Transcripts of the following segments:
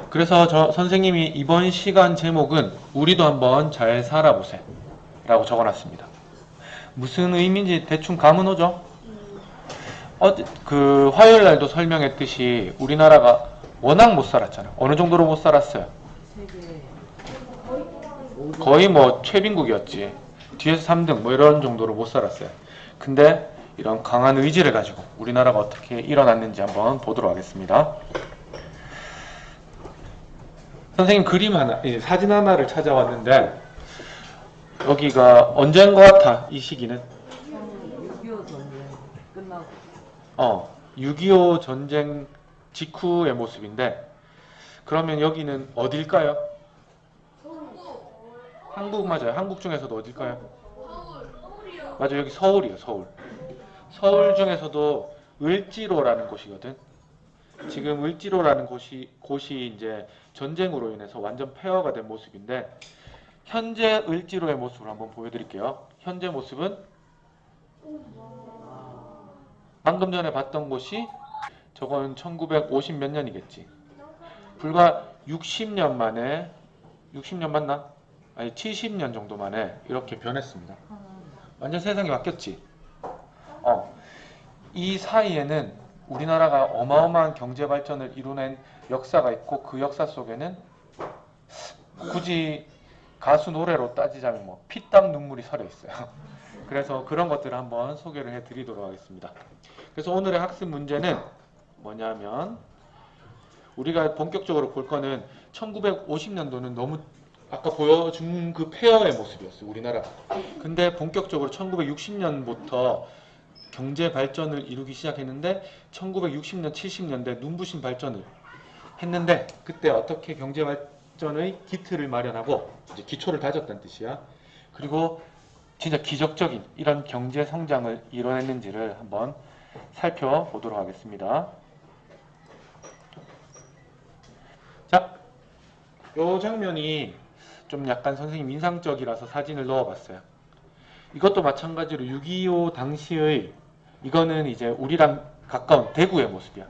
그래서 선생님이 이번 시간 제목은 우리도 한번 잘 살아보세 라고 적어놨습니다. 무슨 의미인지 대충 감은 오죠? 그 화요일 날도 설명했듯이 우리나라가 워낙 못 살았잖아. 어느 정도로 못 살았어요? 거의 뭐 최빈국이었지. 뒤에서 3등 뭐 이런 정도로 못 살았어요. 근데 이런 강한 의지를 가지고 우리나라가 어떻게 일어났는지 한번 보도록 하겠습니다. 선생님 그림 하나, 사진 하나를 찾아왔는데 여기가 언제인 것 같아? 이 시기는? 6.25 전쟁 끝나고 6.25 전쟁 직후의 모습인데 그러면 여기는 어딜까요? 한국 맞아요. 한국 중에서도 어딜까요? 맞아요. 여기 서울이에요. 서울. 서울 중에서도 을지로라는 곳이거든. 지금 을지로라는 곳이 이제 전쟁으로 인해서 완전 폐허가 된 모습인데 현재 을지로의 모습을 한번 보여드릴게요. 현재 모습은 방금 전에 봤던 곳이 저건 1950 몇 년이겠지. 불과 60년 만에 60년 맞나? 아니 70년 정도 만에 이렇게 변했습니다. 완전 세상이 바뀌었지. 이 사이에는 우리나라가 어마어마한 경제 발전을 이뤄낸 역사가 있고 그 역사 속에는 굳이 가수 노래로 따지자면 뭐 피땀 눈물이 서려 있어요. 그래서 그런 것들을 한번 소개를 해드리도록 하겠습니다. 그래서 오늘의 학습 문제는 뭐냐면 우리가 본격적으로 볼 거는 1950년도는 너무 아까 보여준 그 폐허의 모습이었어요. 우리나라. 근데 본격적으로 1960년부터 경제 발전을 이루기 시작했는데 1960년, 70년대 눈부신 발전을 했는데 그때 어떻게 경제 발전의 기틀을 마련하고 이제 기초를 다졌다는 뜻이야. 그리고 진짜 기적적인 이런 경제 성장을 이뤄냈는지를 한번 살펴보도록 하겠습니다. 자, 이 장면이 좀 약간 선생님 인상적이라서 사진을 넣어봤어요. 이것도 마찬가지로 6.25 당시의 이거는 이제 우리랑 가까운 대구의 모습이야.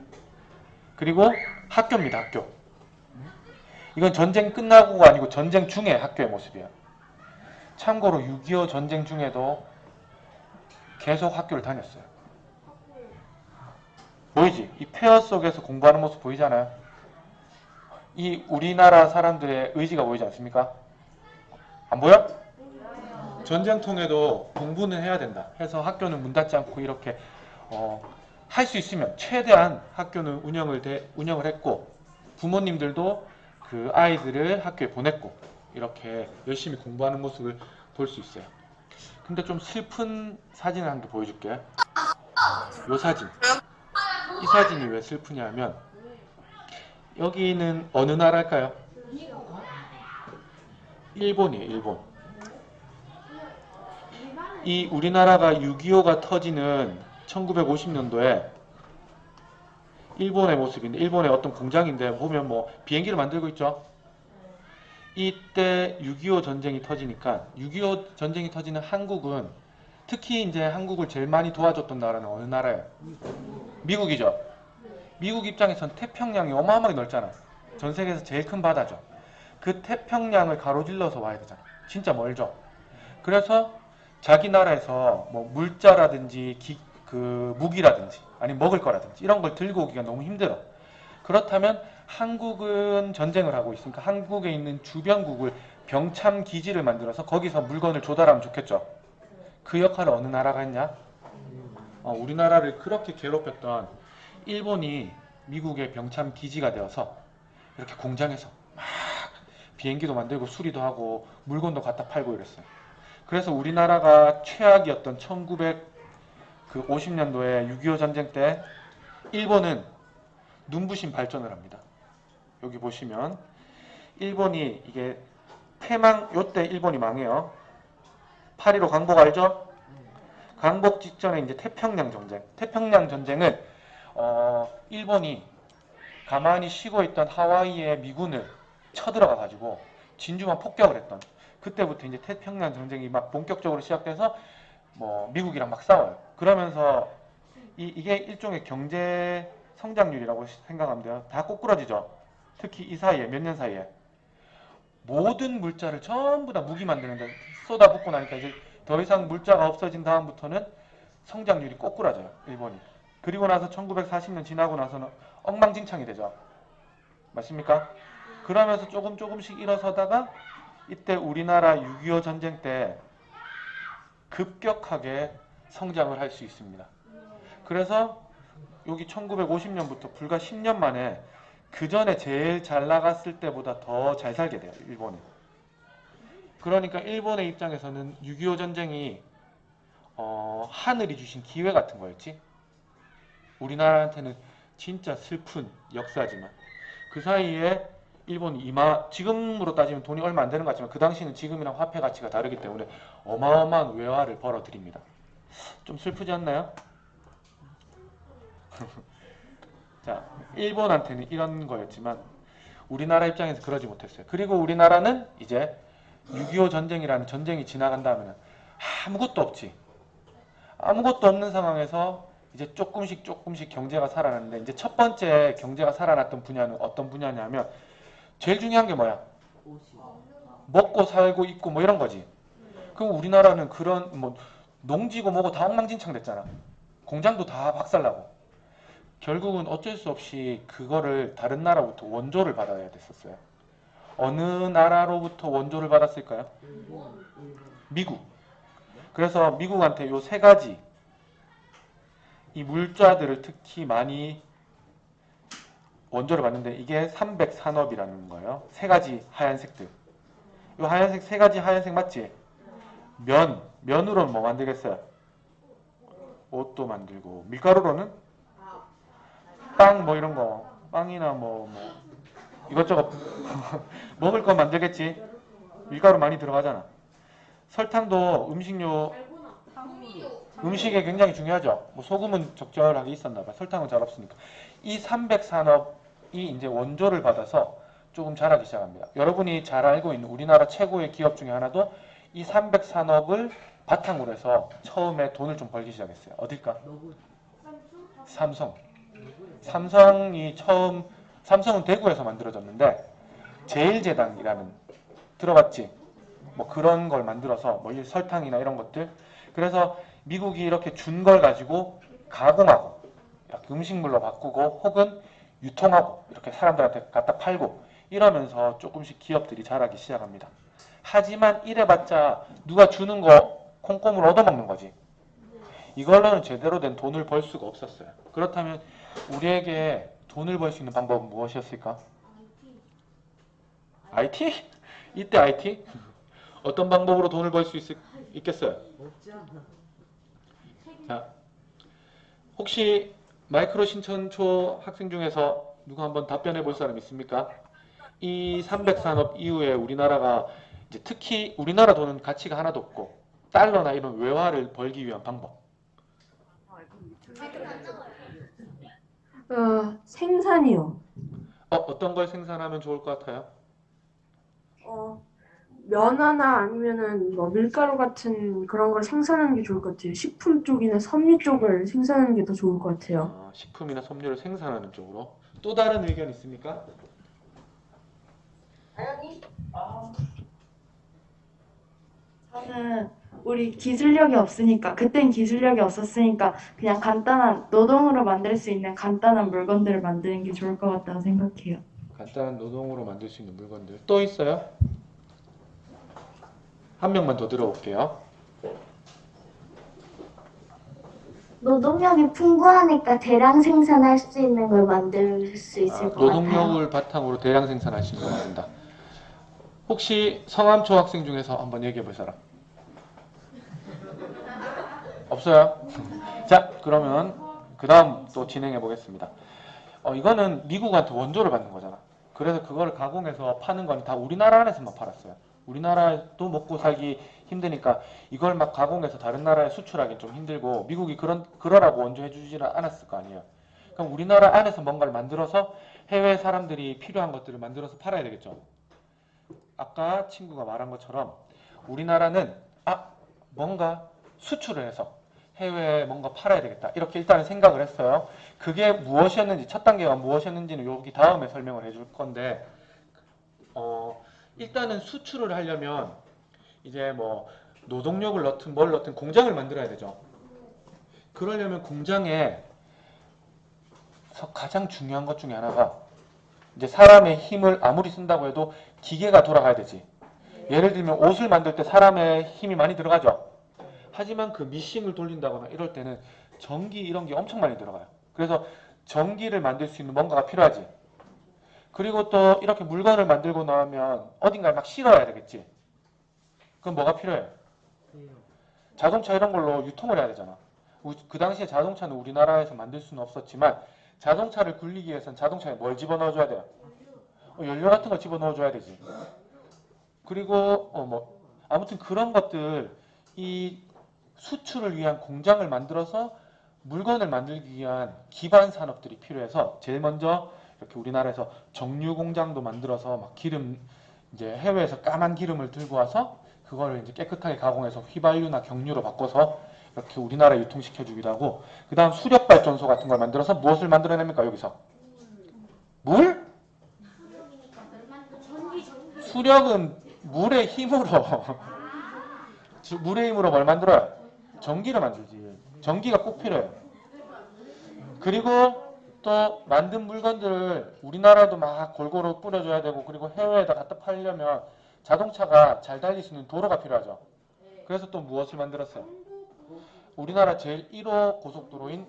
그리고 학교입니다. 학교. 이건 전쟁 끝나고가 아니고 전쟁 중의 학교의 모습이야. 참고로 6.25 전쟁 중에도 계속 학교를 다녔어요. 보이지? 이 폐허 속에서 공부하는 모습 보이잖아요. 이 우리나라 사람들의 의지가 보이지 않습니까? 안 보여? 전쟁통에도 공부는 해야 된다 해서 학교는 문 닫지 않고 이렇게 할 수 있으면 최대한 학교는 운영을 했고 부모님들도 그 아이들을 학교에 보냈고 이렇게 열심히 공부하는 모습을 볼 수 있어요. 근데 좀 슬픈 사진을 한 개 보여줄게. 이 사진. 이 사진이 왜 슬프냐면 여기는 어느 나라일까요? 일본이에요. 일본. 이 우리나라가 6.25가 터지는 1950년도에 일본의 모습인데 일본의 어떤 공장인데 보면 뭐 비행기를 만들고 있죠. 이때 6.25 전쟁이 터지니까 6.25 전쟁이 터지는 한국은 특히 이제 한국을 제일 많이 도와줬던 나라는 어느 나라예요? 미국이죠. 미국 입장에선 태평양이 어마어마하게 넓잖아. 전 세계에서 제일 큰 바다죠. 그 태평양을 가로질러서 와야 되잖아. 진짜 멀죠. 그래서 자기 나라에서 뭐 물자라든지 그 무기라든지 아니면 먹을 거라든지 이런 걸 들고 오기가 너무 힘들어. 그렇다면 한국은 전쟁을 하고 있으니까 한국에 있는 주변국을 병참 기지를 만들어서 거기서 물건을 조달하면 좋겠죠. 그 역할을 어느 나라가 했냐? 우리나라를 그렇게 괴롭혔던 일본이 미국의 병참 기지가 되어서 이렇게 공장에서 막 비행기도 만들고 수리도 하고 물건도 갖다 팔고 이랬어요. 그래서 우리나라가 최악이었던 1950년도에 6.25 전쟁 때 일본은 눈부신 발전을 합니다. 여기 보시면 일본이 이게 요때 일본이 망해요. 8.15 강복 알죠? 강복 직전에 이제 태평양 전쟁. 태평양 전쟁은 일본이 가만히 쉬고 있던 하와이의 미군을 쳐들어가 가지고 진주만 폭격을 했던 그때부터 이제 태평양 전쟁이 막 본격적으로 시작돼서 뭐 미국이랑 막 싸워요. 그러면서 이게 일종의 경제 성장률이라고 생각하면 돼요. 다 꼬꾸라지죠. 특히 이 사이에 몇 년 사이에 모든 물자를 전부 다 무기 만드는데 쏟아붓고 나니까 이제 더 이상 물자가 없어진 다음부터는 성장률이 꼬꾸라져요. 일본이. 그리고 나서 1940년 지나고 나서는 엉망진창이 되죠. 맞습니까? 그러면서 조금씩 일어서다가 이때 우리나라 6.25 전쟁 때 급격하게 성장을 할 수 있습니다. 그래서 여기 1950년부터 불과 10년 만에 그 전에 제일 잘 나갔을 때보다 더 잘 살게 돼요. 일본은. 그러니까 일본의 입장에서는 6.25 전쟁이 하늘이 주신 기회 같은 거였지. 우리나라한테는 진짜 슬픈 역사지만 그 사이에 일본이 지금으로 따지면 돈이 얼마 안 되는 것 같지만 그 당시는 지금이랑 화폐 가치가 다르기 때문에 어마어마한 외화를 벌어들입니다. 좀 슬프지 않나요? 자, 일본한테는 이런 거였지만 우리나라 입장에서 그러지 못했어요. 그리고 우리나라는 이제 6.25 전쟁이라는 전쟁이 지나간 다음에는 아무것도 없지. 아무것도 없는 상황에서 이제 조금씩 경제가 살아났는데 이제 첫 번째 경제가 살아났던 분야는 어떤 분야냐면 제일 중요한 게 뭐야? 옷이. 먹고 살고 입고 뭐 이런 거지. 그럼 우리나라는 그런 뭐 농지고 뭐고 다 엉망진창 됐잖아. 공장도 다 박살나고. 결국은 어쩔 수 없이 그거를 다른 나라부터 원조를 받아야 됐었어요. 어느 나라로부터 원조를 받았을까요? 일본. 미국. 그래서 미국한테 요 세 가지 이 물자들을 특히 많이 원조를 받는데 이게 300산업이라는 거예요. 세 가지 하얀색들. 이 하얀색 세 가지 하얀색 맞지? 면으로는 뭐 만들겠어요? 옷도 만들고 밀가루로는 빵 뭐 이런 거 빵이나 뭐 이것저것 먹을 거 만들겠지. 밀가루 많이 들어가잖아. 설탕도 음식에 굉장히 중요하죠. 뭐 소금은 적절하게 있었나 봐. 설탕은 잘 없으니까. 이 300산업이 이제 원조를 받아서 조금 자라기 시작합니다. 여러분이 잘 알고 있는 우리나라 최고의 기업 중에 하나도 이 300산업을 바탕으로 해서 처음에 돈을 좀 벌기 시작했어요. 어딜까? 삼성. 삼성은 대구에서 만들어졌는데 제일제당이라는 들어봤지? 뭐 그런 걸 만들어서 뭐 설탕이나 이런 것들. 그래서 미국이 이렇게 준 걸 가지고 가공하고 이렇게 음식물로 바꾸고 혹은 유통하고 이렇게 사람들한테 갖다 팔고 이러면서 조금씩 기업들이 자라기 시작합니다. 하지만 이래봤자 누가 주는 거 콩고물 얻어먹는 거지. 이걸로는 제대로 된 돈을 벌 수가 없었어요. 그렇다면 우리에게 돈을 벌 수 있는 방법은 무엇이었을까? IT? 이때 IT? 어떤 방법으로 돈을 벌 수 있겠어요? 없지 않아. 자, 혹시 마이크로 신천초 학생 중에서 누가 한번 답변해 볼 사람 있습니까? 이 300산업 이후에 우리나라가 이제 특히 우리나라 돈은 가치가 하나도 없고 달러나 이런 외화를 벌기 위한 방법. 생산이요. 어떤 걸 생산하면 좋을 것 같아요? 면화나 아니면은 뭐 밀가루 같은 그런 걸 생산하는 게 좋을 것 같아요. 식품 쪽이나 섬유 쪽을 생산하는 게 더 좋을 것 같아요. 식품이나 섬유를 생산하는 쪽으로. 또 다른 의견 있습니까? 저는 우리 기술력이 없으니까 그땐 기술력이 없었으니까 그냥 간단한 노동으로 만들 수 있는 간단한 물건들을 만드는 게 좋을 것 같다고 생각해요. 간단한 노동으로 만들 수 있는 물건들. 또 있어요? 한 명만 더 들어볼게요. 노동력이 풍부하니까 대량 생산할 수 있는 걸 만들 수 있을 것 같아요. 노동력을 바탕으로 대량 생산할 수 있는 걸 만든다. 혹시 성함초 학생 중에서 한번 얘기해 볼 사람? 없어요? 자, 그러면 그 다음 또 진행해 보겠습니다. 이거는 미국한테 원조를 받는 거잖아. 그래서 그걸 가공해서 파는 건 다 우리나라 안에서만 팔았어요. 우리나라도 먹고 살기 힘드니까 이걸 막 가공해서 다른 나라에 수출하기 좀 힘들고 미국이 그러라고 원조해 주지는 않았을 거 아니에요. 그럼 우리나라 안에서 뭔가를 만들어서 해외 사람들이 필요한 것들을 만들어서 팔아야 되겠죠. 아까 친구가 말한 것처럼 우리나라는 뭔가 수출을 해서 해외에 뭔가 팔아야 되겠다. 이렇게 일단은 생각을 했어요. 그게 무엇이었는지, 첫 단계가 무엇이었는지는 여기 다음에 설명을 해줄 건데, 일단은 수출을 하려면 이제 뭐 노동력을 넣든 뭘 넣든 공장을 만들어야 되죠. 그러려면 공장에 가장 중요한 것 중에 하나가 이제 사람의 힘을 아무리 쓴다고 해도 기계가 돌아가야 되지. 예를 들면 옷을 만들 때 사람의 힘이 많이 들어가죠. 하지만 그 미싱을 돌린다거나 이럴 때는 전기 이런 게 엄청 많이 들어가요. 그래서 전기를 만들 수 있는 뭔가가 필요하지. 그리고 또 이렇게 물건을 만들고 나면 어딘가에 막 실어야 되겠지. 그럼 뭐가 필요해? 자동차 이런 걸로 유통을 해야 되잖아. 그 당시에 자동차는 우리나라에서 만들 수는 없었지만 자동차를 굴리기 위해서는 자동차에 뭘 집어넣어줘야 돼요? 연료 같은 거 집어넣어줘야 되지. 그리고 뭐 아무튼 그런 것들, 이 수출을 위한 공장을 만들어서 물건을 만들기 위한 기반 산업들이 필요해서 제일 먼저 이렇게 우리나라에서 정유 공장도 만들어서 막 기름, 이제 해외에서 까만 기름을 들고 와서 그거를 이제 깨끗하게 가공해서 휘발유나 경유로 바꿔서 이렇게 우리나라에 유통시켜 주기도 하고, 그 다음 수력 발전소 같은 걸 만들어서 무엇을 만들어냅니까? 여기서 물? 수력은 물의 힘으로 물의 힘으로 뭘 만들어요? 전기를 만들지. 전기가 꼭 필요해요. 그리고 또 만든 물건들을 우리나라도 막 골고루 뿌려줘야 되고, 그리고 해외에다 갖다 팔려면 자동차가 잘 달릴 수 있는 도로가 필요하죠. 그래서 또 무엇을 만들었어요? 우리나라 제일 1호 고속도로인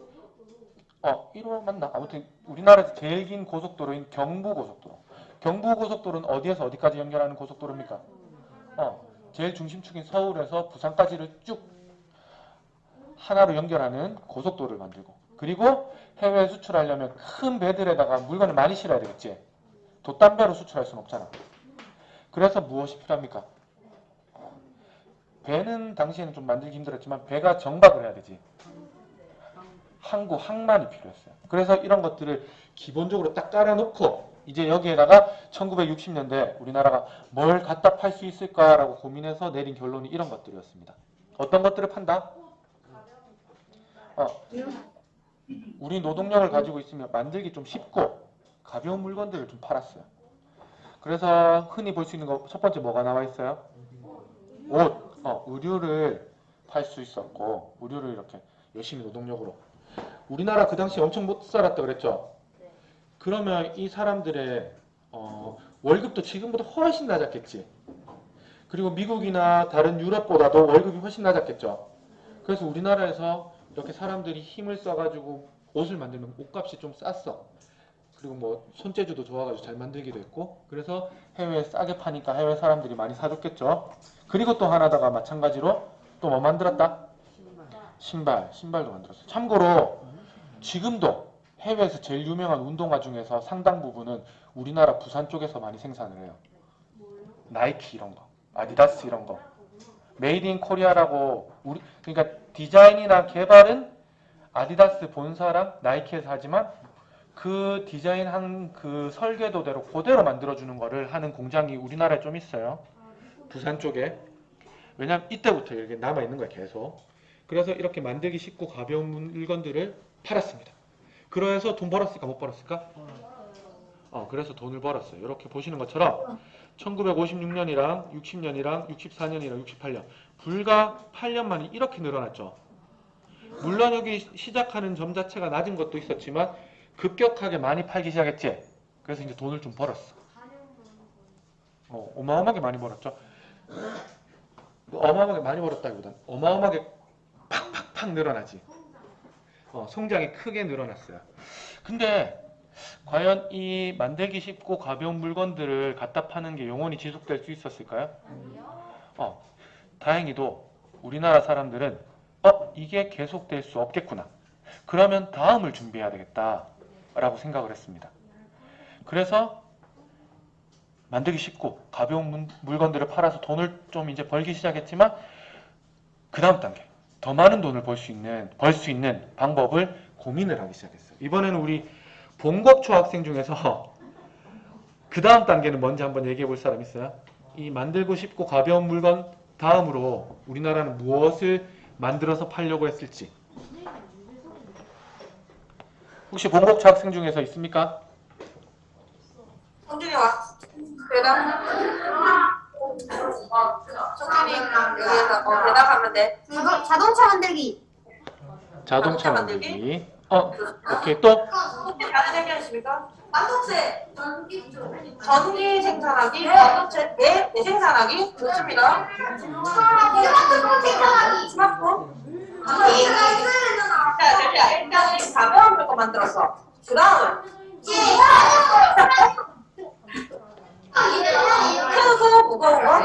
1호 맞나? 아무튼 우리나라에서 제일 긴 고속도로인 경부고속도로. 경부고속도로는 어디에서 어디까지 연결하는 고속도로입니까? 제일 중심축인 서울에서 부산까지를 쭉 하나로 연결하는 고속도로를 만들고, 그리고 해외에 수출하려면 큰 배들에다가 물건을 많이 실어야 되겠지. 돛담배로 수출할 수는 없잖아. 그래서 무엇이 필요합니까? 배는 당시에는 좀 만들기 힘들었지만 배가 정박을 해야 되지. 항만이 필요했어요. 그래서 이런 것들을 기본적으로 딱 깔아놓고 이제 여기에다가 1960년대 우리나라가 뭘 갖다 팔 수 있을까라고 고민해서 내린 결론이 이런 것들이었습니다. 어떤 것들을 판다? 우리 노동력을 가지고 있으면 만들기 좀 쉽고 가벼운 물건들을 좀 팔았어요. 그래서 흔히 볼 수 있는 거 첫 번째 뭐가 나와 있어요? 옷, 의류를 팔 수 있었고, 의류를 이렇게 열심히 노동력으로. 우리나라 그 당시에 엄청 못 살았다 그랬죠? 그러면 이 사람들의 월급도 지금보다 훨씬 낮았겠지. 그리고 미국이나 다른 유럽보다도 월급이 훨씬 낮았겠죠. 그래서 우리나라에서 이렇게 사람들이 힘을 써가지고 옷을 만들면 옷값이 좀 쌌어. 그리고 뭐 손재주도 좋아가지고 잘 만들기도 했고, 그래서 해외에 싸게 파니까 해외 사람들이 많이 사줬겠죠. 그리고 또 하나다가 마찬가지로 또 뭐 만들었다? 신발도 만들었어요. 참고로 지금도 해외에서 제일 유명한 운동화 중에서 상당 부분은 우리나라 부산 쪽에서 많이 생산을 해요. 나이키 이런 거, 아디다스 이런 거. 메이드 인 코리아라고, 그러니까 디자인이나 개발은 아디다스 본사랑 나이키에서 하지만 그 디자인한 그 설계도대로 그대로 만들어주는 거를 하는 공장이 우리나라에 좀 있어요. 부산 쪽에. 왜냐면 이때부터 이렇게 남아있는 거야, 계속. 그래서 이렇게 만들기 쉽고 가벼운 물건들을 팔았습니다. 그래서 돈 벌었을까 못 벌었을까? 그래서 돈을 벌었어요. 이렇게 보시는 것처럼 1956년이랑 60년이랑 64년이랑 68년 불과 8년 만에 이렇게 늘어났죠. 물론 여기 시작하는 점 자체가 낮은 것도 있었지만 급격하게 많이 팔기 시작했지. 그래서 이제 돈을 좀 벌었어. 어마어마하게 많이 벌었죠. 어마어마하게 많이 벌었다기보다는 어마어마하게 팍팍팍 늘어나지. 성장이 크게 늘어났어요. 근데 과연 이 만들기 쉽고 가벼운 물건들을 갖다 파는 게 영원히 지속될 수 있었을까요? 다행히도 우리나라 사람들은 이게 계속될 수 없겠구나. 그러면 다음을 준비해야 되겠다 라고 생각을 했습니다. 그래서 만들기 쉽고 가벼운 물건들을 팔아서 돈을 좀 이제 벌기 시작했지만 그 다음 단계 더 많은 돈을 벌 수 있는 방법을 고민을 하기 시작했어요. 이번에는 우리 봉국초 학생 중에서 그 다음 단계는 뭔지 한번 얘기해 볼 사람 있어요? 이 만들고 싶고 가벼운 물건 다음으로 우리나라는 무엇을 만들어서 팔려고 했을지 혹시 본국차 학생 중에서 있습니까? 성준이 와. 대답. 성준이 여기에서 대답하면 돼. 자동차 만들기. 자동차 만들기. 오케이. 또? 혹시 다른 의견 있습니까? 반도체. 전기 생산하기. 반도체 내 생산하기. 좋습니다. 스마트폰. 자, 일단 가벼운 물건 만들었어. 그 다음 크고 무거운 거.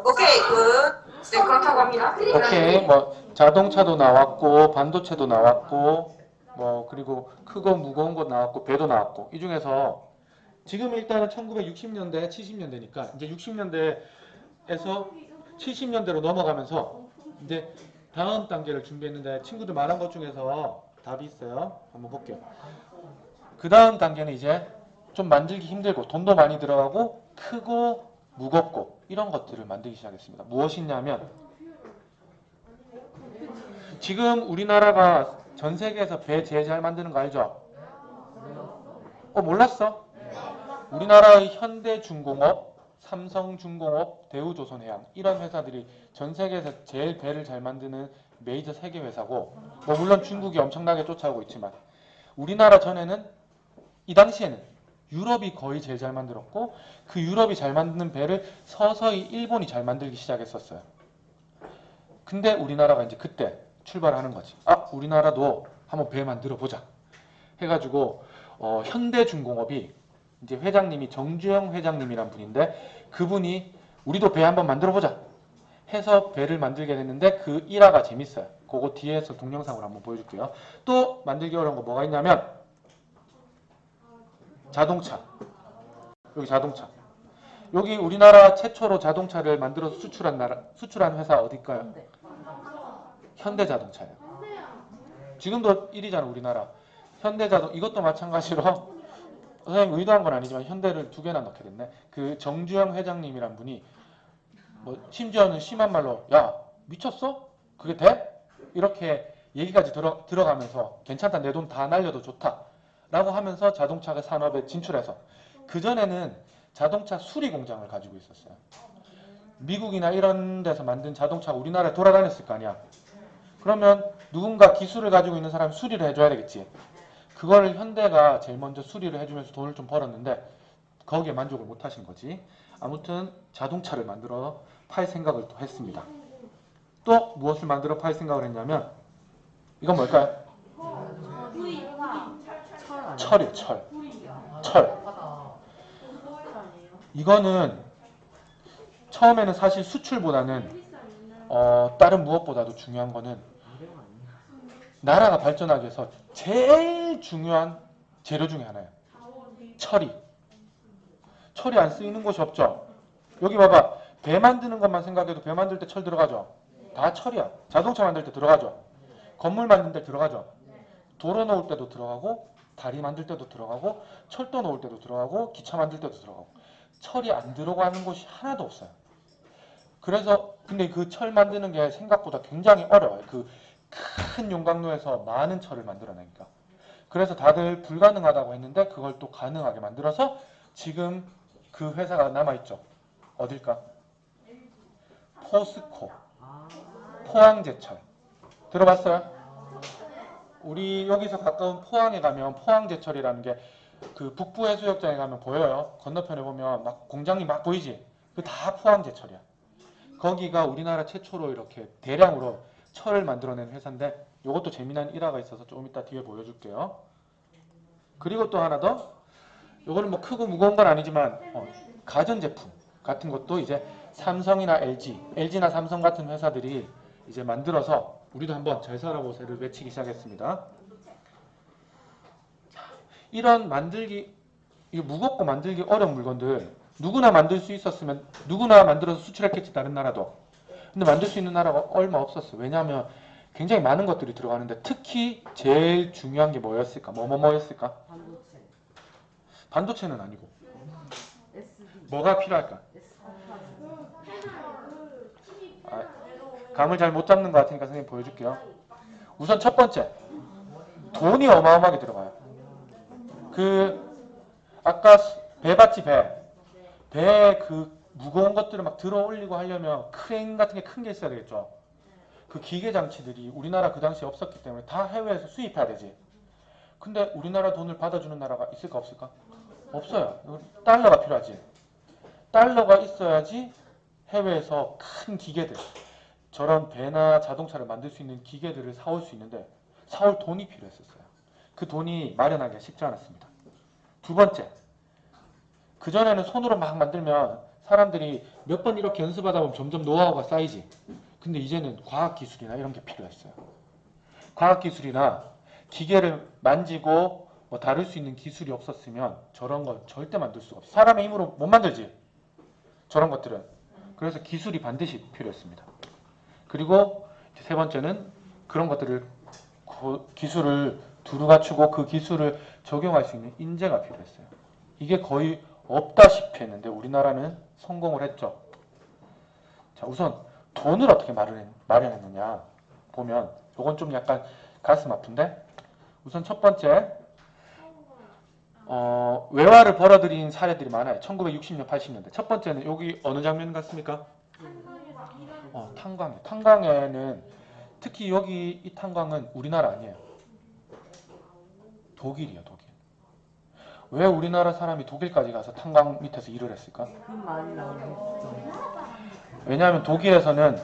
오케이, 굿. 네, 그렇다고 합니다. 오케이. 뭐 자동차도 나왔고 반도체도 나왔고 뭐 그리고 크고 무거운 거 나왔고 배도 나왔고 이 중에서 지금 일단은 1960년대 70년대니까 이제 60년대에서 70년대로 넘어가면서 이제 다음 단계를 준비했는데 친구들 말한 것 중에서 답이 있어요. 한번 볼게요. 그 다음 단계는 이제 좀 만들기 힘들고 돈도 많이 들어가고 크고 무겁고 이런 것들을 만들기 시작했습니다. 무엇이냐면 지금 우리나라가 전 세계에서 배 제일 잘 만드는 거 알죠? 몰랐어? 우리나라의 현대중공업, 삼성중공업, 대우조선해양 이런 회사들이 전 세계에서 제일 배를 잘 만드는 메이저 세계 회사고 뭐 물론 중국이 엄청나게 쫓아오고 있지만 우리나라 전에는 이 당시에는 유럽이 거의 제일 잘 만들었고 그 유럽이 잘 만드는 배를 서서히 일본이 잘 만들기 시작했었어요. 근데 우리나라가 이제 그때 출발하는 거지. 우리나라도 한번 배 만들어 보자 해가지고 현대중공업이 이제 회장님이 정주영 회장님이란 분인데 그분이 우리도 배 한번 만들어 보자 해서 배를 만들게 됐는데 그 일화가 재밌어요. 그거 뒤에서 동영상으로 한번 보여줄게요. 또 만들기 어려운 거 뭐가 있냐면 자동차. 여기 자동차. 여기 우리나라 최초로 자동차를 만들어서 수출한 회사 어딜까요? 현대자동차예요. 지금도 1위잖아 우리나라. 현대자동 이것도 마찬가지로 선생님 의도한 건 아니지만 현대를 2개나 넣게 됐네. 그 정주영 회장님이란 분이 뭐 심지어는 심한 말로 야 미쳤어? 그게 돼? 이렇게 얘기까지 들어가면서 괜찮다 내 돈 다 날려도 좋다 라고 하면서 자동차 산업에 진출해서 그전에는 자동차 수리 공장을 가지고 있었어요. 미국이나 이런 데서 만든 자동차가 우리나라에 돌아다녔을 거 아니야. 그러면 누군가 기술을 가지고 있는 사람이 수리를 해줘야 되겠지. 그걸 현대가 제일 먼저 수리를 해주면서 돈을 좀 벌었는데 거기에 만족을 못 하신 거지. 아무튼 자동차를 만들어 팔 생각을 또 했습니다. 또 무엇을 만들어 팔 생각을 했냐면 이건 뭘까요? 철이요. 철. 이거는 처음에는 사실 수출보다는 다른 무엇보다도 중요한 거는 나라가 발전하기 위해서 제일 중요한 재료 중에 하나예요. 철이. 철이 안 쓰이는 곳이 없죠. 여기 봐봐. 배 만드는 것만 생각해도 배 만들 때 철 들어가죠. 다 철이야. 자동차 만들 때 들어가죠. 건물 만들 때 들어가죠. 도로 놓을 때도 들어가고 다리 만들 때도 들어가고 철도 놓을 때도 들어가고 기차 만들 때도 들어가고 철이 안 들어가는 곳이 하나도 없어요. 그래서 근데 그 철 만드는 게 생각보다 굉장히 어려워요. 그 큰 용광로에서 많은 철을 만들어내니까. 그래서 다들 불가능하다고 했는데 그걸 또 가능하게 만들어서 지금 그 회사가 남아있죠. 어딜까? 포스코. 포항제철. 들어봤어요? 우리 여기서 가까운 포항에 가면 포항제철이라는 게 그 북부 해수욕장에 가면 보여요. 건너편에 보면 막 공장이 막 보이지? 그 다 포항제철이야. 거기가 우리나라 최초로 이렇게 대량으로 철을 만들어낸 회사인데 이것도 재미난 일화가 있어서 조금 이따 뒤에 보여줄게요. 그리고 또 하나 더. 이거는 뭐 크고 무거운 건 아니지만 가전제품 같은 것도 이제 삼성이나 LG나 삼성 같은 회사들이 이제 만들어서 우리도 한번 잘 살아보세요를 외치기 시작했습니다. 이런 만들기 이게 무겁고 만들기 어려운 물건들 누구나 만들 수 있었으면 누구나 만들어서 수출했겠지 다른 나라도. 근데 만들 수 있는 나라가 얼마 없었어. 왜냐하면 굉장히 많은 것들이 들어가는데 특히 제일 중요한 게 뭐였을까? 뭐였을까? 반도체는 아니고 뭐가 필요할까? 감을 잘 못 잡는 것 같으니까 선생님 보여줄게요. 우선 첫 번째 돈이 어마어마하게 들어가요. 아까 배 봤지, 배. 배에 무거운 것들을 막 들어 올리고 하려면 크레인 같은 게 큰 게 있어야 되겠죠. 그 기계 장치들이 우리나라 그 당시에 없었기 때문에 다 해외에서 수입해야 되지. 근데 우리나라 돈을 받아주는 나라가 있을까 없을까? 없어요. 달러가 필요하지. 달러가 있어야지 해외에서 큰 기계들, 저런 배나 자동차를 만들 수 있는 기계들을 사올 수 있는데 사올 돈이 필요했었어요. 그 돈이 마련하기가 쉽지 않았습니다. 두 번째, 그전에는 손으로 막 만들면 사람들이 몇 번 이렇게 연습하다 보면 점점 노하우가 쌓이지. 근데 이제는 과학기술이나 이런 게 필요했어요. 과학기술이나 기계를 만지고 뭐 다룰 수 있는 기술이 없었으면 저런 건 절대 만들 수가 없어요. 사람의 힘으로 못 만들지. 저런 것들은. 그래서 기술이 반드시 필요했습니다. 그리고 세 번째는 그런 것들을 기술을 두루 갖추고 그 기술을 적용할 수 있는 인재가 필요했어요. 이게 거의 없다시피 했는데 우리나라는 성공을 했죠. 자, 우선 돈을 어떻게 마련했느냐 보면 이건 좀 약간 가슴 아픈데 우선 첫 번째 외화를 벌어들인 사례들이 많아요. 1960년, 80년대. 첫 번째는 여기 어느 장면 같습니까? 탄광. 탄광에는 특히 여기 이 탄광은 우리나라 아니에요. 독일이에요, 독일. 왜 우리나라 사람이 독일까지 가서 탄광 밑에서 일을 했을까? 돈 많이 나오겠죠. 왜냐하면 독일에서는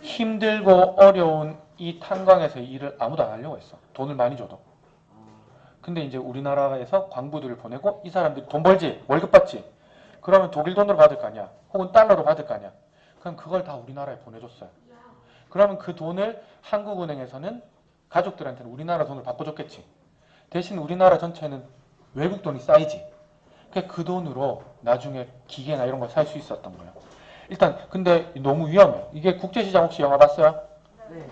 힘들고 어려운 이 탄광에서의 일을 아무도 안 하려고 했어. 돈을 많이 줘도. 근데 이제 우리나라에서 광부들을 보내고 이 사람들이 돈 벌지, 월급 받지. 그러면 독일 돈으로 받을 거 아니야. 혹은 달러로 받을 거 아니야. 그럼 그걸 다 우리나라에 보내줬어요. 그러면 그 돈을 한국은행에서는 가족들한테는 우리나라 돈을 바꿔줬겠지. 대신 우리나라 전체는 외국 돈이 쌓이지. 그 돈으로 나중에 기계나 이런 걸 살 수 있었던 거예요. 일단 근데 너무 위험해. 이게 국제시장 혹시 영화 봤어요? 네.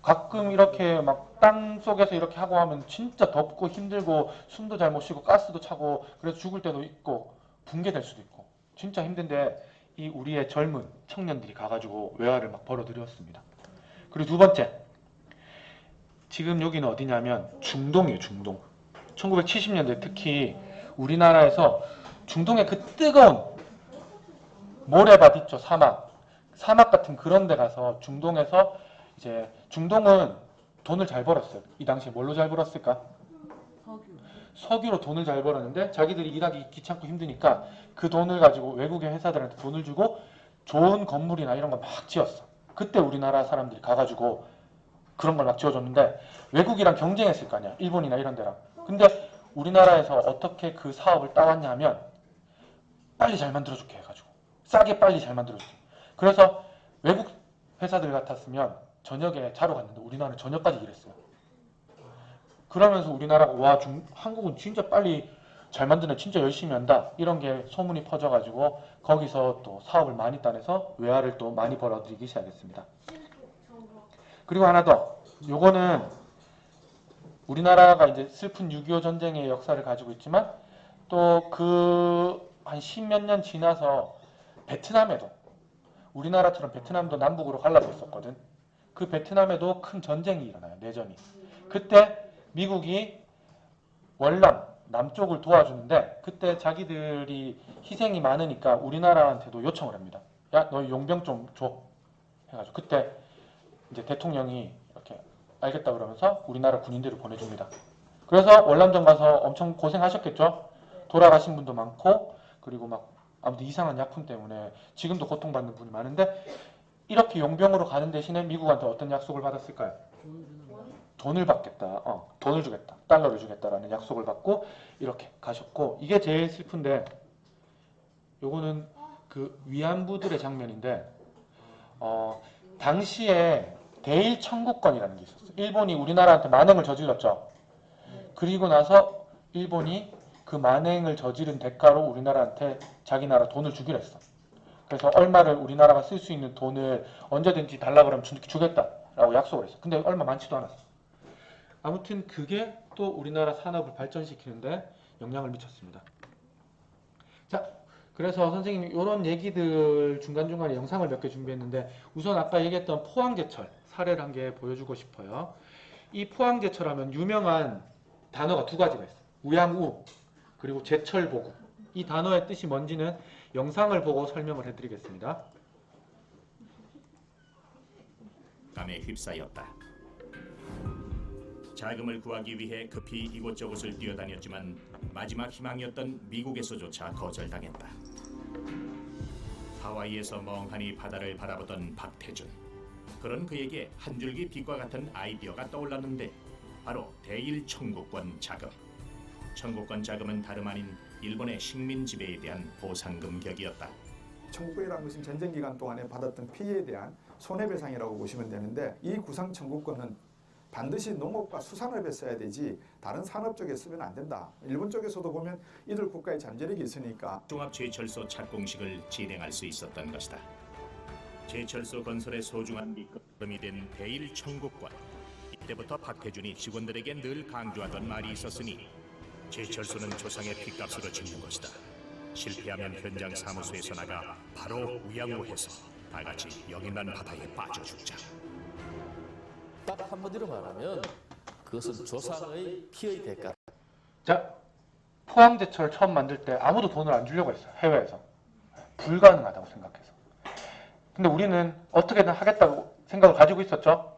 가끔 이렇게 막 땅 속에서 이렇게 하고 하면 진짜 덥고 힘들고 숨도 잘 못 쉬고 가스도 차고 그래서 죽을 때도 있고 붕괴될 수도 있고 진짜 힘든데 이 우리의 젊은 청년들이 가가지고 외화를 막 벌어들였습니다. 그리고 두 번째, 지금 여기는 어디냐면 중동이에요. 중동. 1970년대 특히 우리나라에서 중동의 그 뜨거운 모래밭 있죠. 사막 같은 그런 데 가서 중동에서 이제 중동은 돈을 잘 벌었어요. 이 당시에 뭘로 잘 벌었을까? 석유. 석유로 돈을 잘 벌었는데 자기들이 일하기 귀찮고 힘드니까 그 돈을 가지고 외국의 회사들한테 돈을 주고 좋은 건물이나 이런 거 막 지었어. 그때 우리나라 사람들이 가가지고 그런 걸 막 지어줬는데 외국이랑 경쟁했을 거 아니야. 일본이나 이런 데랑. 근데 우리나라에서 어떻게 그 사업을 따왔냐 하면 빨리 잘 만들어줄게 해가지고 싸게 빨리 잘 만들어줄게. 그래서 외국 회사들 같았으면 저녁에 자러 갔는데 우리나라는 저녁까지 일했어요. 그러면서 우리나라가 와 한국은 진짜 빨리 잘 만드네, 진짜 열심히 한다 이런 게 소문이 퍼져가지고 거기서 또 사업을 많이 따내서 외화를 또 많이 벌어들이기 시작했습니다. 그리고 하나 더, 요거는 우리나라가 이제 슬픈 6.25 전쟁의 역사를 가지고 있지만 또 그 한 10몇 년 지나서 베트남에도 우리나라처럼 베트남도 남북으로 갈라져 있었거든. 그 베트남에도 큰 전쟁이 일어나요. 내전이. 그때 미국이 월남 남쪽을 도와주는데 그때 자기들이 희생이 많으니까 우리나라한테도 요청을 합니다. 야, 너 용병 좀 줘. 해가지고 그때 이제 대통령이 이렇게 알겠다 그러면서 우리나라 군인들을 보내줍니다. 그래서 월남전 가서 엄청 고생하셨겠죠. 돌아가신 분도 많고 그리고 막 아무튼 이상한 약품 때문에 지금도 고통받는 분이 많은데 이렇게 용병으로 가는 대신에 미국한테 어떤 약속을 받았을까요? 돈을 받겠다. 돈을 주겠다. 달러를 주겠다라는 약속을 받고 이렇게 가셨고 이게 제일 슬픈데 요거는 그 위안부들의 장면인데 당시에 대일 청구권이라는 게 있었어요. 일본이 우리나라한테 만행을 저질렀죠. 그리고 나서 일본이 그 만행을 저지른 대가로 우리나라한테 자기 나라 돈을 주기로 했어. 그래서 얼마를 우리나라가 쓸 수 있는 돈을 언제든지 달라 그러면 주겠다라고 약속을 했어. 근데 얼마 많지도 않았어. 아무튼 그게 또 우리나라 산업을 발전시키는데 영향을 미쳤습니다. 자, 그래서 선생님이 이런 얘기들 중간중간에 영상을 몇 개 준비했는데 우선 아까 얘기했던 포항제철 사례를 한 개 보여주고 싶어요. 이 포항제철 하면 유명한 단어가 두 가지가 있어요. 우양우 그리고 제철보국. 이 단어의 뜻이 뭔지는 영상을 보고 설명을 해드리겠습니다. 감에 휩싸였다. 자금을 구하기 위해 급히 이곳저곳을 뛰어다녔지만 마지막 희망이었던 미국에서조차 거절당했다. 하와이에서 멍하니 바다를 바라보던 박태준. 그런 그에게 한 줄기 빛과 같은 아이디어가 떠올랐는데 바로 대일 청구권 자금. 청구권 자금은 다름 아닌 일본의 식민 지배에 대한 보상금 격이었다. 청구권이라는 것은 전쟁 기간 동안에 받았던 피해에 대한 손해배상이라고 보시면 되는데 이 구상 청구권은 반드시 농업과 수산업에 써야 되지 다른 산업 쪽에 쓰면 안 된다. 일본 쪽에서도 보면 이들 국가의 잠재력이 있으니까 종합제철소 착공식을 진행할 수 있었던 것이다. 제철소 건설의 소중한 밑거름이 된 대일 청구권. 이때부터 박태준이 직원들에게 늘 강조하던 말이 있었으니 제철소는 조상의 핏값으로 짓는 것이다. 실패하면 현장 사무소에서 나가 바로 우양우해서 다같이 영인난 바다에 빠져 죽자. 딱 한마디로 말하면 그것은 조상의 피의 대가. 자, 포항제철 처음 만들 때 아무도 돈을 안 주려고 했어요. 해외에서. 불가능하다고 생각해서. 근데 우리는 어떻게든 하겠다고 생각을 가지고 있었죠.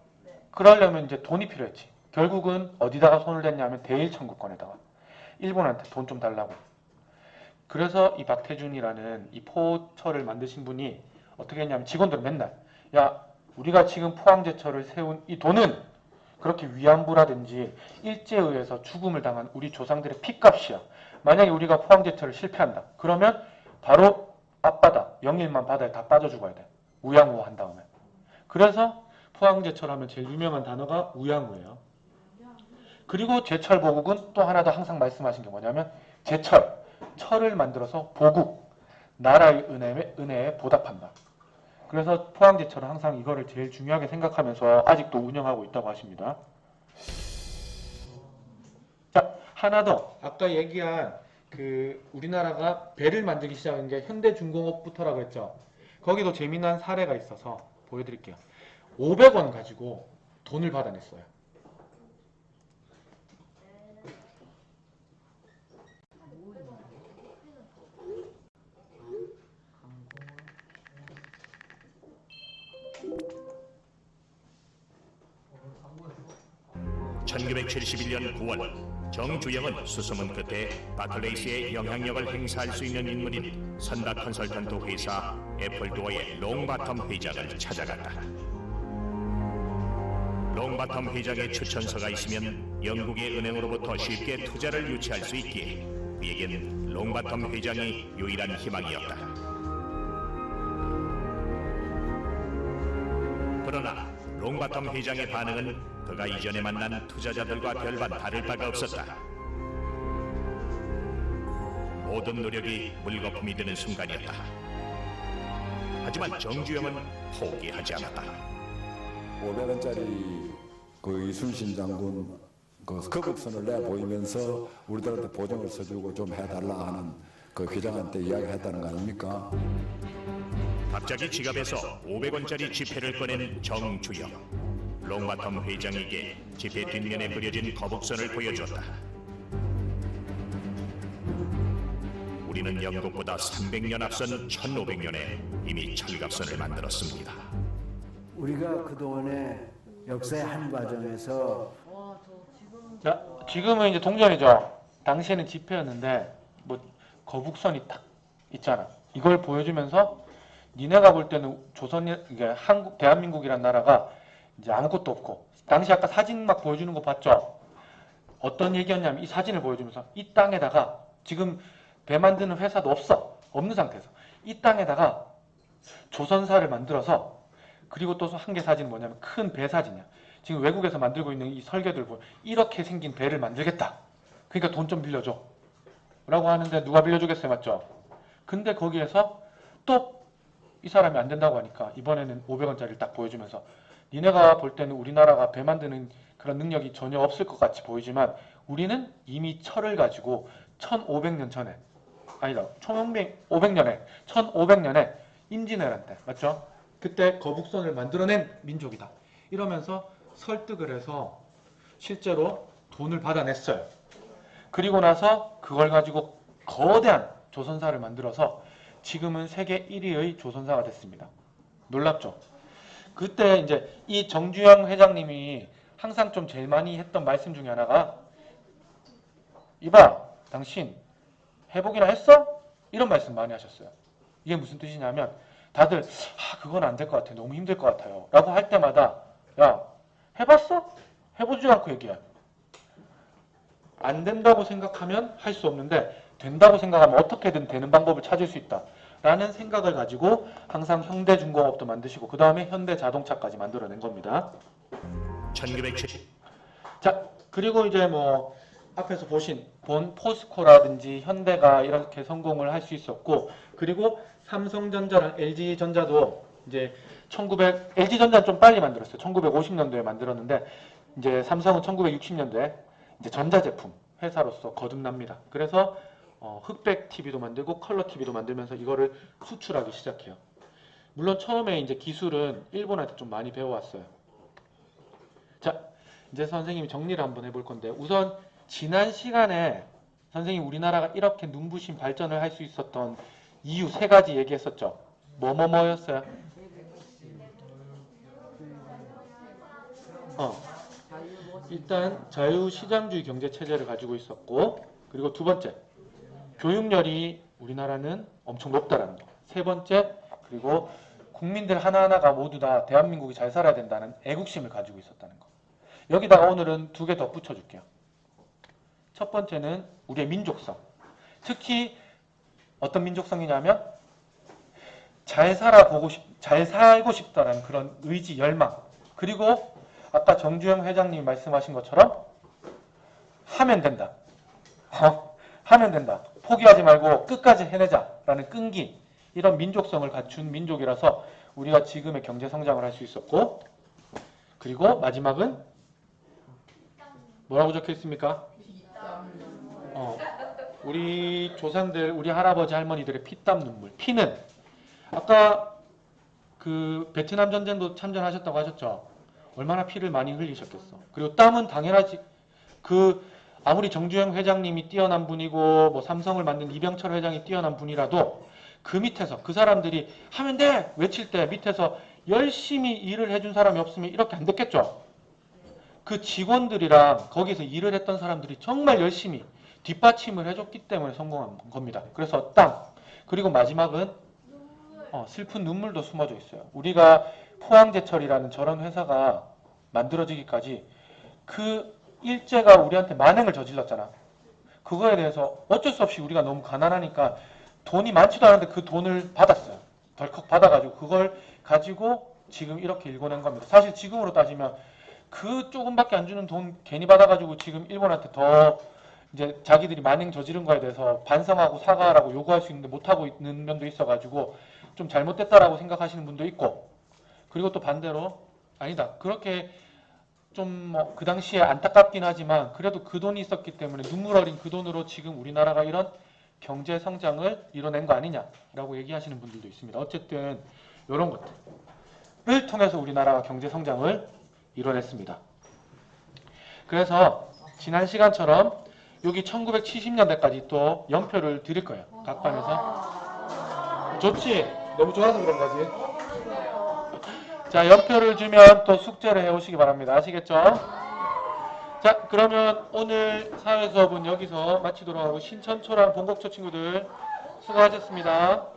그러려면 이제 돈이 필요했지. 결국은 어디다가 손을 댔냐면 대일 청구권에다가 일본한테 돈 좀 달라고. 그래서 이 박태준이라는 이 포철을 만드신 분이 어떻게 했냐면 직원들 맨날 야 우리가 지금 포항제철을 세운 이 돈은 그렇게 위안부라든지 일제에 의해서 죽음을 당한 우리 조상들의 핏값이야. 만약에 우리가 포항제철을 실패한다. 그러면 바로 앞바다, 영일만 바다에 다 빠져 죽어야 돼. 우양우 한 다음에. 그래서 포항제철 하면 제일 유명한 단어가 우양우예요. 그리고 제철보국은 또 하나 더 항상 말씀하신 게 뭐냐면 제철, 철을 만들어서 보국, 나라의 은혜에 보답한다. 그래서 포항제철은 항상 이거를 제일 중요하게 생각하면서 아직도 운영하고 있다고 하십니다. 자, 하나 더. 아까 얘기한 우리나라가 배를 만들기 시작한 게 현대중공업부터라고 했죠. 거기도 재미난 사례가 있어서 보여드릴게요. 500원 가지고 돈을 받아냈어요. (1971년 9월) 정주영은 수소문 끝에 바클레이스의 영향력을 행사할 수 있는 인물인 선박 컨설턴트 회사 애플도어의 롱바텀 회장을 찾아갔다. 롱바텀 회장의 추천서가 있으면 영국의 은행으로부터 쉽게 투자를 유치할 수 있기에 그에겐 롱바텀 회장이 유일한 희망이었다. 그러나 롱바텀 회장의 반응은 그가 이전에 만난 투자자들과 별반 다를 바가 없었다. 모든 노력이 물거품이 되는 순간이었다. 하지만 정주영은 포기하지 않았다. 500원짜리 그 이순신 장군 그 거국선을 내보이면서 우리들한테 보증을 써주고 좀 해달라 하는 그 회장한테 이야기했다는 거 아닙니까? 갑자기 지갑에서 500원짜리 지폐를 꺼낸 정주영. 롱바텀 회장에게 지폐 뒷면에 그려진 거북선을 보여주었다. 우리는 영국보다 300년 앞선 1500년에 이미 철갑선을 만들었습니다. 우리가 그동안에 역사의 한 과정에서 자, 지금은 이제 동전이죠. 당시에는 지폐였는데 뭐 거북선이 딱 있잖아. 이걸 보여주면서 니네가 볼 때는 이게 대한민국이란 나라가 이제 아무것도 없고, 당시 아까 사진 막 보여주는 거 봤죠? 어떤 얘기였냐면 이 사진을 보여주면서 이 땅에다가 지금 배 만드는 회사도 없는 상태에서 이 땅에다가 조선사를 만들어서, 그리고 또 한 개 사진은 뭐냐면 큰 배 사진이야. 지금 외국에서 만들고 있는 이 설계들 보면 이렇게 생긴 배를 만들겠다. 그러니까 돈 좀 빌려줘. 라고 하는데 누가 빌려주겠어요, 맞죠? 근데 거기에서 또 이 사람이 안 된다고 하니까 이번에는 500원짜리를 딱 보여주면서 니네가 볼 때는 우리나라가 배 만드는 그런 능력이 전혀 없을 것 같이 보이지만 우리는 이미 철을 가지고 1500년 전에, 아니다, 1500년에 임진왜란 때, 맞죠? 그때 거북선을 만들어낸 민족이다. 이러면서 설득을 해서 실제로 돈을 받아냈어요. 그리고 나서 그걸 가지고 거대한 조선사를 만들어서 지금은 세계 1위의 조선사가 됐습니다. 놀랍죠? 그때 이제 이 정주영 회장님이 항상 좀 제일 많이 했던 말씀 중에 하나가 이봐, 당신 회복이나 했어? 이런 말씀 많이 하셨어요. 이게 무슨 뜻이냐면 다들 그건 안 될 것 같아요. 너무 힘들 것 같아요. 라고 할 때마다 야, 해봤어? 해보지 않고 얘기해. 안 된다고 생각하면 할 수 없는데 된다고 생각하면 어떻게든 되는 방법을 찾을 수 있다. 라는 생각을 가지고 항상 현대중공업도 만드시고 그 다음에 현대자동차까지 만들어낸 겁니다. 1970. 자, 그리고 이제 뭐 앞에서 보신 본 포스코라든지 현대가 이렇게 성공을 할 수 있었고, 그리고 삼성전자랑 LG전자도 이제 LG전자는 좀 빨리 만들었어요. 1950년도에 만들었는데 이제 삼성은 1960년도에 이제 전자제품 회사로서 거듭납니다. 그래서 흑백 TV도 만들고 컬러 TV도 만들면서 이거를 수출하기 시작해요. 물론 처음에 이제 기술은 일본한테 좀 많이 배워왔어요. 자, 이제 선생님이 정리를 한번 해볼 건데, 우선 지난 시간에 선생님 우리나라가 이렇게 눈부신 발전을 할 수 있었던 이유 3가지 얘기했었죠. 뭐였어요? 일단 자유시장주의 경제체제를 가지고 있었고, 그리고 2번째, 교육열이 우리나라는 엄청 높다라는 거. 3번째, 그리고 국민들 하나하나가 모두 다 대한민국이 잘 살아야 된다는 애국심을 가지고 있었다는 거. 여기다가 오늘은 2개 더 붙여줄게요. 첫 번째는 우리의 민족성. 특히 어떤 민족성이냐면 잘 살고 싶다는 그런 의지, 열망. 그리고 아까 정주영 회장님이 말씀하신 것처럼 하면 된다. 하면 된다. 포기하지 말고 끝까지 해내자라는 끈기. 이런 민족성을 갖춘 민족이라서 우리가 지금의 경제 성장을 할 수 있었고, 그리고 마지막은 뭐라고 적혀 있습니까? 우리 조상들, 우리 할아버지 할머니들의 피땀 눈물. 피는 아까 그 베트남 전쟁도 참전하셨다고 하셨죠. 얼마나 피를 많이 흘리셨겠어. 그리고 땀은 당연하지. 아무리 정주영 회장님이 뛰어난 분이고 뭐 삼성을 만든 이병철 회장이 뛰어난 분이라도 그 밑에서 그 사람들이 하면 돼! 외칠 때 밑에서 열심히 일을 해준 사람이 없으면 이렇게 안 됐겠죠. 그 직원들이랑 거기서 일을 했던 사람들이 정말 열심히 뒷받침을 해줬기 때문에 성공한 겁니다. 그래서 땀. 그리고 마지막은 슬픈 눈물도 숨어져 있어요. 우리가 포항제철이라는 저런 회사가 만들어지기까지 그 일제가 우리한테 만행을 저질렀잖아. 그거에 대해서 어쩔 수 없이 우리가 너무 가난하니까 돈이 많지도 않은데 그 돈을 받았어요. 덜컥 받아가지고 그걸 가지고 지금 이렇게 일궈낸 겁니다. 사실 지금으로 따지면 그 조금밖에 안 주는 돈 괜히 받아가지고 지금 일본한테 더 이제 자기들이 만행 저지른 거에 대해서 반성하고 사과하라고 요구할 수 있는데 못하고 있는 면도 있어가지고 좀 잘못됐다라고 생각하시는 분도 있고, 그리고 또 반대로 아니다. 그렇게 좀 뭐 그 당시에 안타깝긴 하지만 그래도 그 돈이 있었기 때문에 눈물 어린 그 돈으로 지금 우리나라가 이런 경제 성장을 이뤄낸 거 아니냐라고 얘기하시는 분들도 있습니다. 어쨌든 이런 것들을 통해서 우리나라가 경제 성장을 이뤄냈습니다. 그래서 지난 시간처럼 여기 1970년대까지 또 연표를 드릴 거예요. 각 반에서. 좋지? 너무 좋아서 그런 거지. 자, 연표를 주면 또 숙제를 해오시기 바랍니다. 아시겠죠? 자, 그러면 오늘 사회 수업은 여기서 마치도록 하고, 신천초랑 본곡초 친구들 수고하셨습니다.